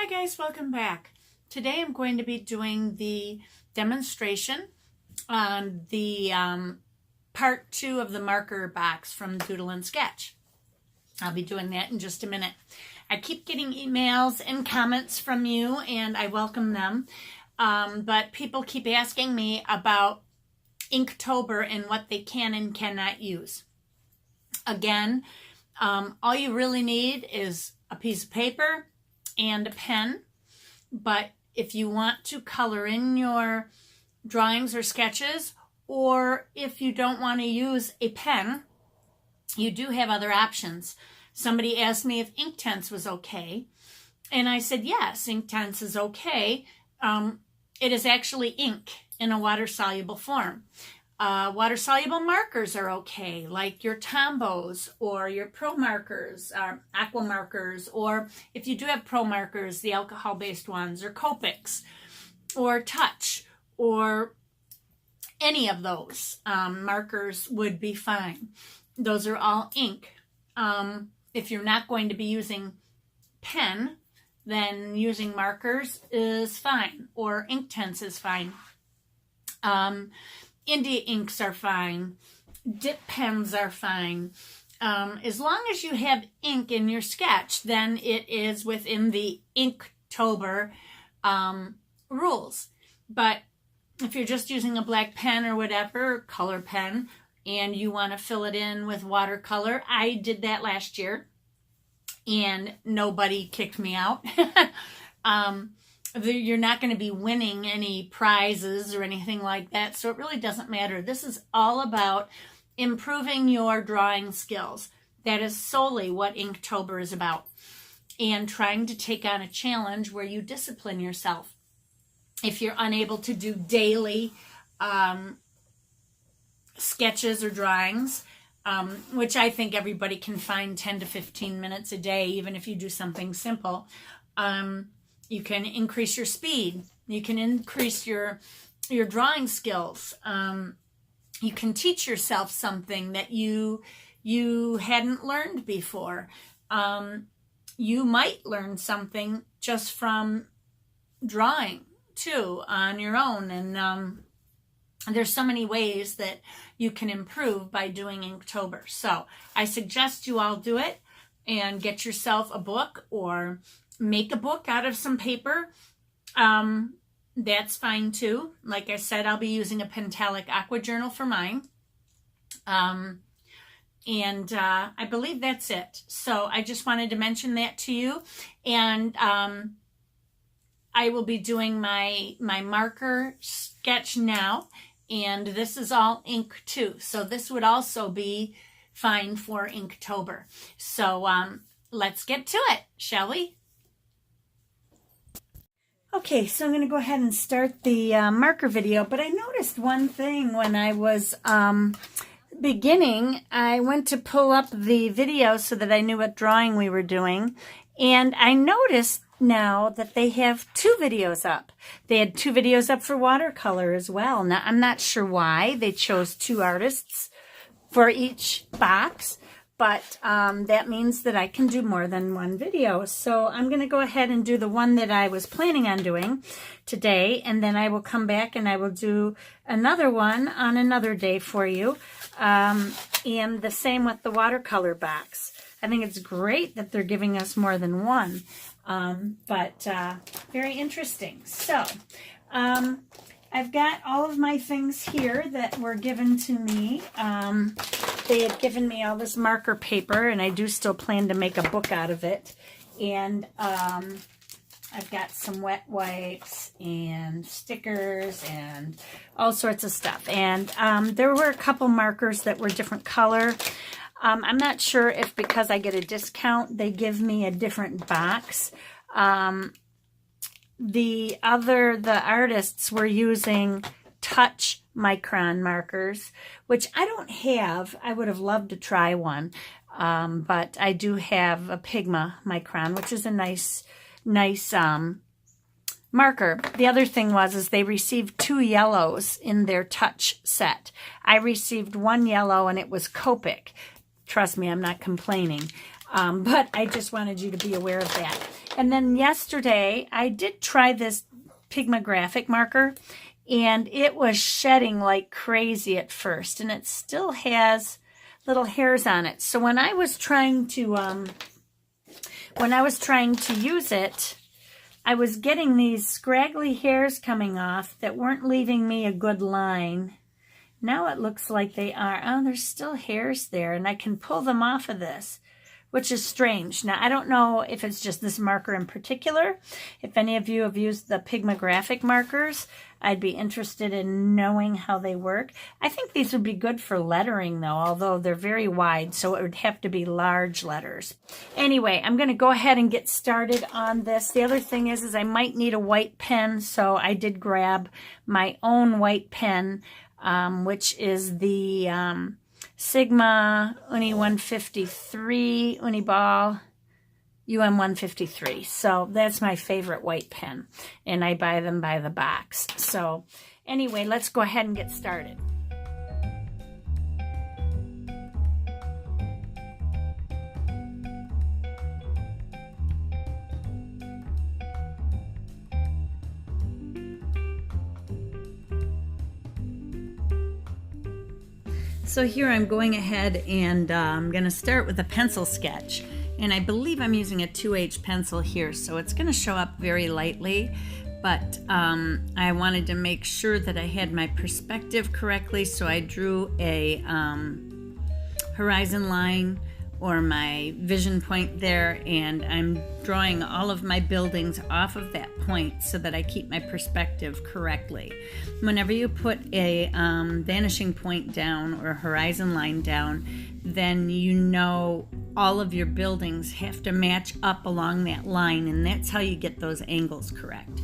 Hi guys, welcome back. Today I'm going to be doing the demonstration on the part 2 of the marker box from Doodle and Sketch. I'll be doing that in just a minute. I keep getting emails and comments from you and I welcome them, but people keep asking me about Inktober and what they can and cannot use. Again, all you really need is a piece of paper and a pen, but if you want to color in your drawings or sketches, or if you don't want to use a pen, you do have other options. Somebody asked me if Inktense was okay, and I said yes, Inktense is okay. It is actually ink in a water-soluble form. Water-soluble markers are okay, like your Tombos or your Pro markers, aqua markers, or if you do have Pro markers, the alcohol-based ones, or Copics, or Touch, or any of those markers would be fine. Those are all ink. If you're not going to be using pen, then using markers is fine, or Inktense is fine. India inks are fine. Dip pens are fine. As long as you have ink in your sketch, then it is within the Inktober rules. But if you're just using a black pen or whatever, color pen, and you want to fill it in with watercolor, I did that last year, and nobody kicked me out. You're not going to be winning any prizes or anything like that, so it really doesn't matter. This is all about improving your drawing skills. That is solely what Inktober is about, and trying to take on a challenge where you discipline yourself. If you're unable to do daily sketches or drawings, which I think everybody can find 10 to 15 minutes a day, even if you do something simple, you can increase your speed. You can increase your drawing skills. You can teach yourself something that you hadn't learned before. You might learn something just from drawing too on your own. And there's so many ways that you can improve by doing Inktober. So I suggest you all do it and get yourself a book or make a book out of some paper. That's fine too. Like I said, I'll be using a Pentalic Aqua journal for mine. I believe that's it. So I just wanted to mention that to you. And I will be doing my marker sketch now. And this is all ink too. So this would also be fine for Inktober. So let's get to it, shall we? Okay, so I'm going to go ahead and start the marker video, but I noticed one thing when I was beginning. I went to pull up the video so that I knew what drawing we were doing, and I noticed now that they have 2 videos up. They had 2 videos up for watercolor as well. Now, I'm not sure why they chose 2 artists for each box, but that means that I can do more than 1 video. So I'm going to go ahead and do the one that I was planning on doing today, and then I will come back and I will do another one on another day for you. And the same with the watercolor box. I think it's great that they're giving us more than 1, but very interesting. So I've got all of my things here that were given to me. They had given me all this marker paper, and I do still plan to make a book out of it. And I've got some wet wipes and stickers and all sorts of stuff. And there were a couple markers that were different color. I'm not sure if because I get a discount, they give me a different box. The artists were using Touch micron markers, which I don't have. I would have loved to try one, but I do have a Pigma micron, which is a nice marker. The other thing is they received 2 yellows in their Touch set. I received 1 yellow, and it was Copic. Trust me, I'm not complaining. But I just wanted you to be aware of that. And then yesterday, I did try this Pigmographic marker, and it was shedding like crazy at first, and it still has little hairs on it. So when I was trying to use it, I was getting these scraggly hairs coming off that weren't leaving me a good line. Now it looks like they are. Oh, there's still hairs there, and I can pull them off of this, which is strange. Now, I don't know if it's just this marker in particular. If any of you have used the Pigmographic markers, I'd be interested in knowing how they work. I think these would be good for lettering, though, although they're very wide, so it would have to be large letters. Anyway, I'm going to go ahead and get started on this. The other thing is I might need a white pen, so I did grab my own white pen, which is the Sigma Uni 153 Uniball UM 153. So that's my favorite white pen, and I buy them by the box. So anyway, let's go ahead and get started. So here I'm going ahead and I'm going to start with a pencil sketch. And I believe I'm using a 2H pencil here, so it's going to show up very lightly. But I wanted to make sure that I had my perspective correctly, so I drew a horizon line or my vision point there, and I'm drawing all of my buildings off of that point so that I keep my perspective correctly. Whenever you put a vanishing point down or a horizon line down, then you know all of your buildings have to match up along that line, and that's how you get those angles correct.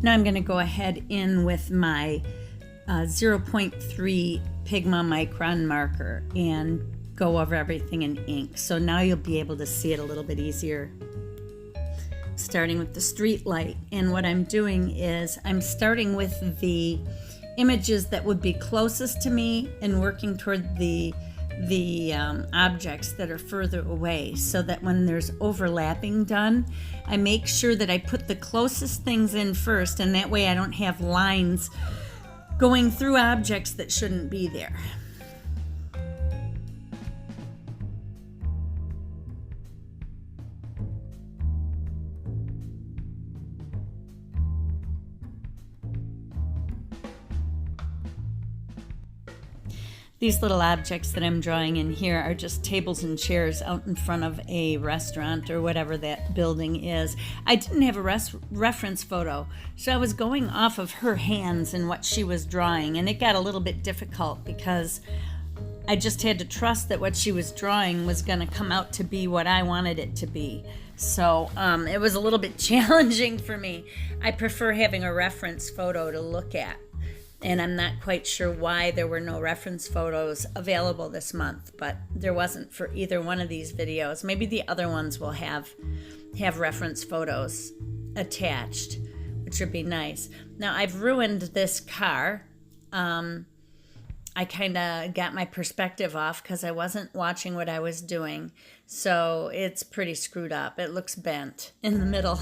Now I'm going to go ahead in with my 0.3 Pigma micron marker and go over everything in ink. So now you'll be able to see it a little bit easier. Starting with the street light, and what I'm doing is I'm starting with the images that would be closest to me and working toward the objects that are further away, so that when there's overlapping done, I make sure that I put the closest things in first, and that way I don't have lines going through objects that shouldn't be there. These little objects that I'm drawing in here are just tables and chairs out in front of a restaurant or whatever that building is. I didn't have a reference photo, so I was going off of her hands and what she was drawing, and it got a little bit difficult because I just had to trust that what she was drawing was going to come out to be what I wanted it to be. So it was a little bit challenging for me. I prefer having a reference photo to look at. And I'm not quite sure why there were no reference photos available this month, but there wasn't for either one of these videos. Maybe the other ones will have reference photos attached, which would be nice. Now I've ruined this car. I kind of got my perspective off because I wasn't watching what I was doing. So it's pretty screwed up. It looks bent in the middle.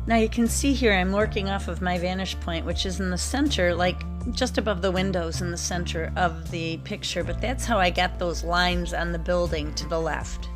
Now you can see here I'm working off of my vantage point, which is in the center, like just above the windows in the center of the picture, but that's how I got those lines on the building to the left.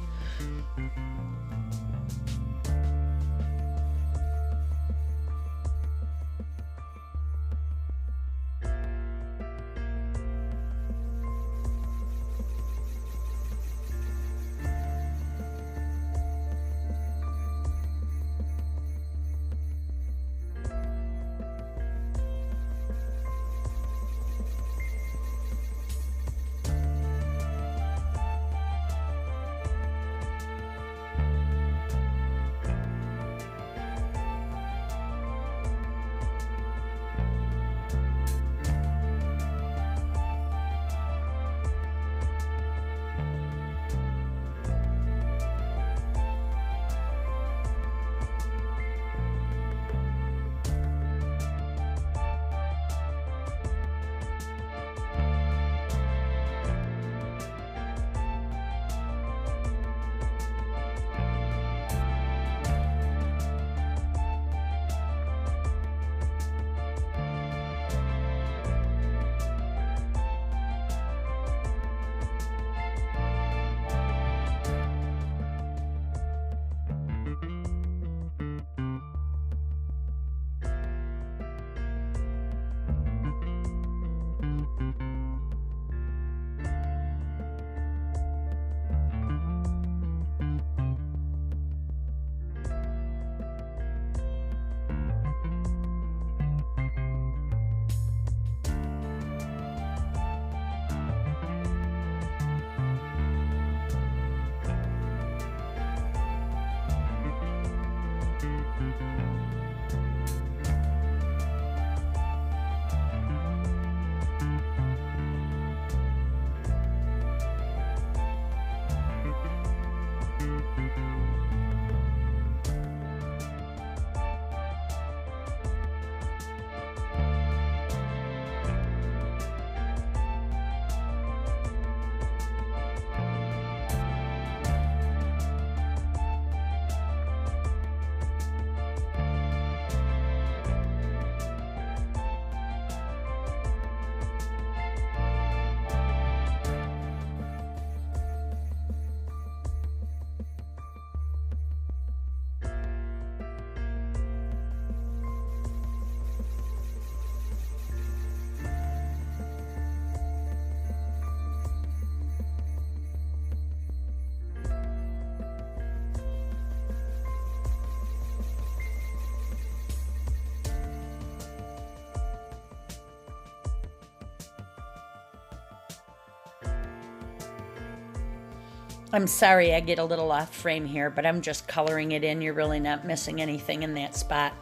I'm sorry I get a little off frame here, but I'm just coloring it in. You're really not missing anything in that spot.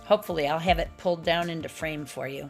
Hopefully I'll have it pulled down into frame for you.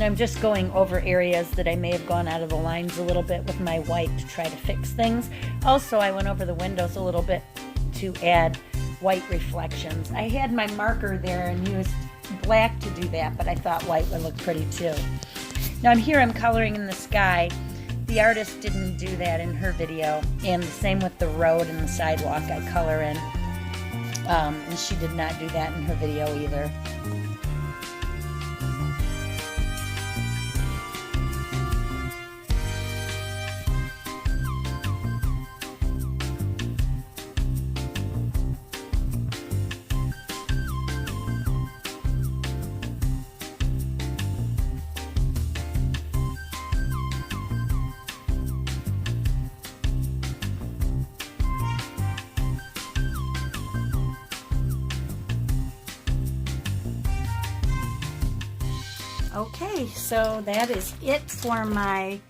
And I'm just going over areas that I may have gone out of the lines a little bit with my white to try to fix things. Also, I went over the windows a little bit to add white reflections. I had my marker there and used black to do that, but I thought white would look pretty too. Now I'm coloring in the sky. The artist didn't do that in her video, and the same with the road and the sidewalk I color in. And she did not do that in her video either. Okay, so that is it for my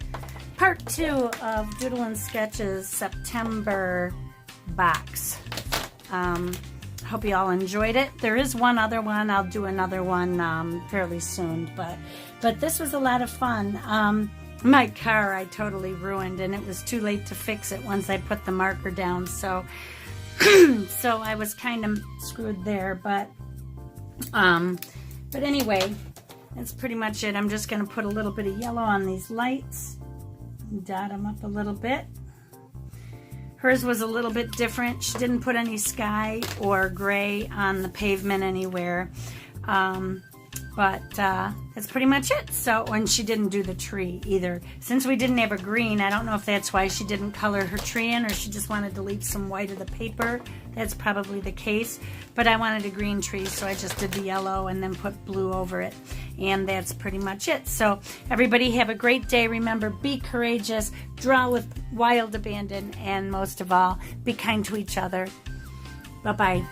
part 2 of Doodle and Sketch's September box. Hope you all enjoyed it. There is one other one. I'll do another one fairly soon, but this was a lot of fun. My car I totally ruined, and it was too late to fix it once I put the marker down, so so I was kind of screwed there, but anyway, that's pretty much it. I'm just going to put a little bit of yellow on these lights, dot them up a little bit. Hers was a little bit different. She didn't put any sky or gray on the pavement anywhere, but that's pretty much it. So, and she didn't do the tree either. Since we didn't have a green, I don't know if that's why she didn't color her tree in, or she just wanted to leave some white of the paper. That's probably the case, but I wanted a green tree, so I just did the yellow and then put blue over it, and that's pretty much it. So everybody have a great day. Remember, be courageous, draw with wild abandon, and most of all, be kind to each other. Bye-bye.